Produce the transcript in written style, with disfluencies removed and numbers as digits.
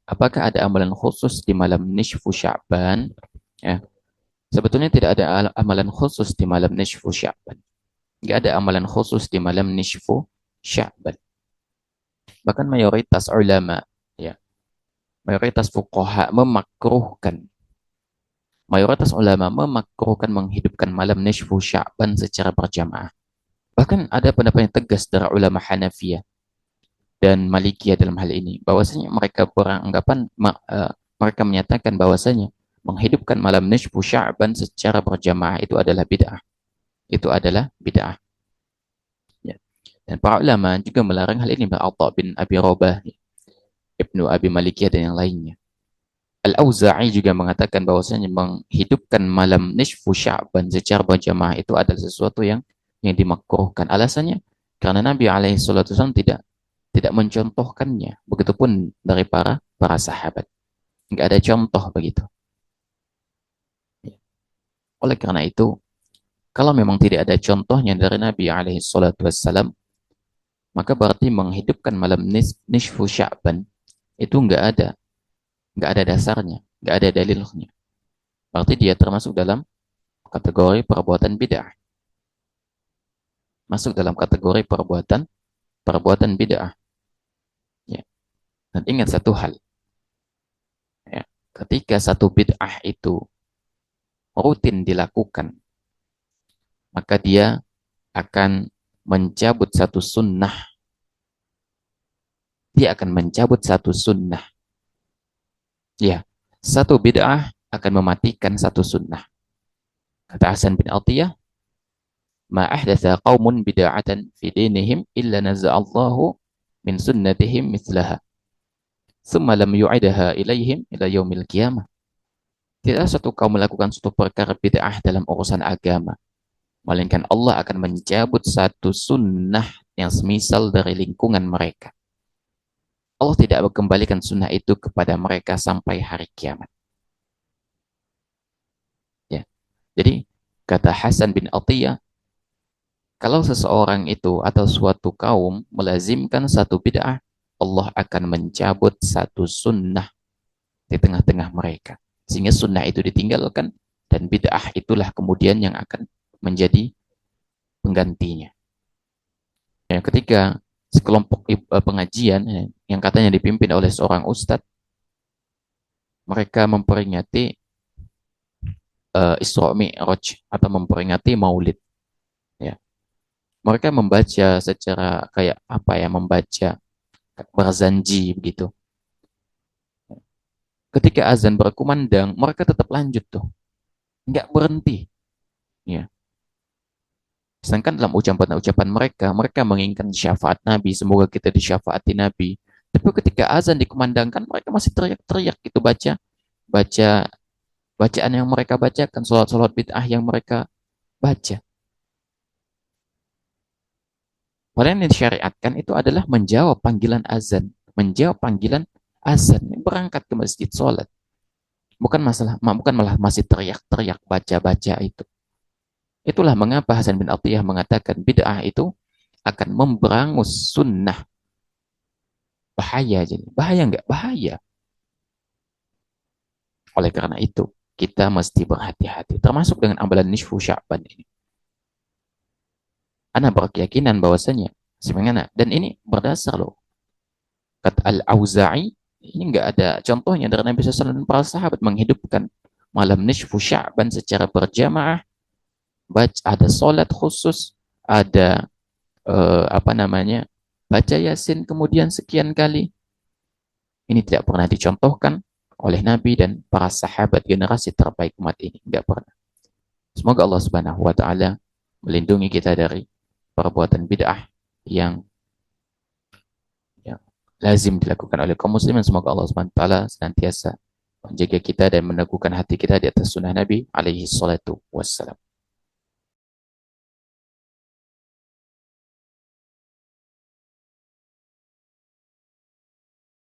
Apakah ada amalan khusus di malam nisfu Sya'ban? Ya, sebetulnya tidak ada amalan khusus di malam nisfu Sya'ban. Tidak ada amalan khusus di malam nisfu Sya'ban. Bahkan mayoritas ulama, ya, mayoritas fuqaha memakruhkan. Mayoritas ulama memakruhkan menghidupkan malam nisfu Sya'ban secara berjamaah. Bahkan ada pendapat yang tegas dari ulama Hanafiyah dan Malikiyah dalam hal ini, bahwasanya mereka beranggapan, mereka menyatakan bahwasanya menghidupkan malam nisfu Sya'ban secara berjamaah itu adalah bid'ah. Itu adalah bid'ah. Ya. Dan para ulama juga melarang hal ini, Atha bin Abi Robah, Ibnu Abi Malikiyah dan yang lainnya. Al-Auza'i juga mengatakan bahwasanya menghidupkan malam nisfu Sya'ban secara berjamaah itu adalah sesuatu yang dimakruhkan. Alasannya karena Nabi alaihi salatu wasallam tidak mencontohkannya. Begitupun dari para sahabat. Enggak ada contoh begitu. Ya. Oleh karena itu, kalau memang tidak ada contohnya dari Nabi alaihi salatu wasallam, maka berarti menghidupkan malam nisfu Sya'ban itu enggak ada dasarnya, enggak ada dalilnya. Berarti dia termasuk dalam kategori perbuatan bid'ah. Masuk dalam kategori perbuatan perbuatan bid'ah. Ya. Dan ingat satu hal, ya, ketika satu bid'ah itu rutin dilakukan, maka dia akan mencabut satu sunnah. Dia akan mencabut satu sunnah. Ya, satu bid'ah akan mematikan satu sunnah. Kata Hasan bin Atiyah, ma ahdatha qaumun bid'atan fi dinihim illa naza'allahu min sunnatihim mithlaha. Thumma lam yu'idaha ilaihim ila yaumil qiyamah. Tidak satu kaum melakukan suatu perkara bid'ah dalam urusan agama, melainkan Allah akan mencabut satu sunnah yang semisal dari lingkungan mereka. Allah tidak mengembalikan sunnah itu kepada mereka sampai hari kiamat. Ya. Jadi, kata Hasan bin Atiyah, kalau seseorang itu atau suatu kaum melazimkan satu bid'ah, Allah akan mencabut satu sunnah di tengah-tengah mereka. Sehingga sunnah itu ditinggalkan, dan bid'ah itulah kemudian yang akan menjadi penggantinya. Ya, ketika sekelompok pengajian yang katanya dipimpin oleh seorang ustadz, mereka memperingati Isra Mi'raj atau memperingati Maulid. Ya. Mereka membaca secara kayak apa ya, membaca berzanji begitu. Ketika azan berkumandang, mereka tetap lanjut tuh, nggak berhenti. Ya. Sedangkan dalam ucapan-ucapan mereka, mereka menginginkan syafaat Nabi, semoga kita disyafaati Nabi. Tapi ketika azan dikumandangkan, mereka masih teriak-teriak gitu, baca baca bacaan yang mereka bacakan, sholat-sholat bid'ah yang mereka baca. Padahal yang disyariatkan itu adalah menjawab panggilan azan, menjawab panggilan azan, berangkat ke masjid sholat. Bukan malah masih teriak-teriak baca-baca itu. Itulah mengapa Hasan bin Atiyah mengatakan bid'ah itu akan memberangus sunnah. Bahaya jadi. Bahaya enggak? Bahaya. Oleh karena itu, kita mesti berhati-hati. Termasuk dengan amalan nisfu Sya'ban ini. Ana berkeyakinan bahwasanya sebenarnya, dan ini berdasar loh. Kata Al-Auza'i, ini enggak ada contohnya dari Nabi SAW dan para sahabat menghidupkan malam nisfu Sya'ban secara berjamaah. Ada solat khusus, ada apa namanya, baca Yasin kemudian sekian kali. Ini tidak pernah dicontohkan oleh Nabi dan para sahabat generasi terbaik umat ini. Tidak pernah. Semoga Allah Subhanahu wa taala melindungi kita dari perbuatan bid'ah yang lazim dilakukan oleh kaum muslimin. Semoga Allah Subhanahu wa taala senantiasa menjaga kita dan meneguhkan hati kita di atas sunnah Nabi alaihi salatu wassalam.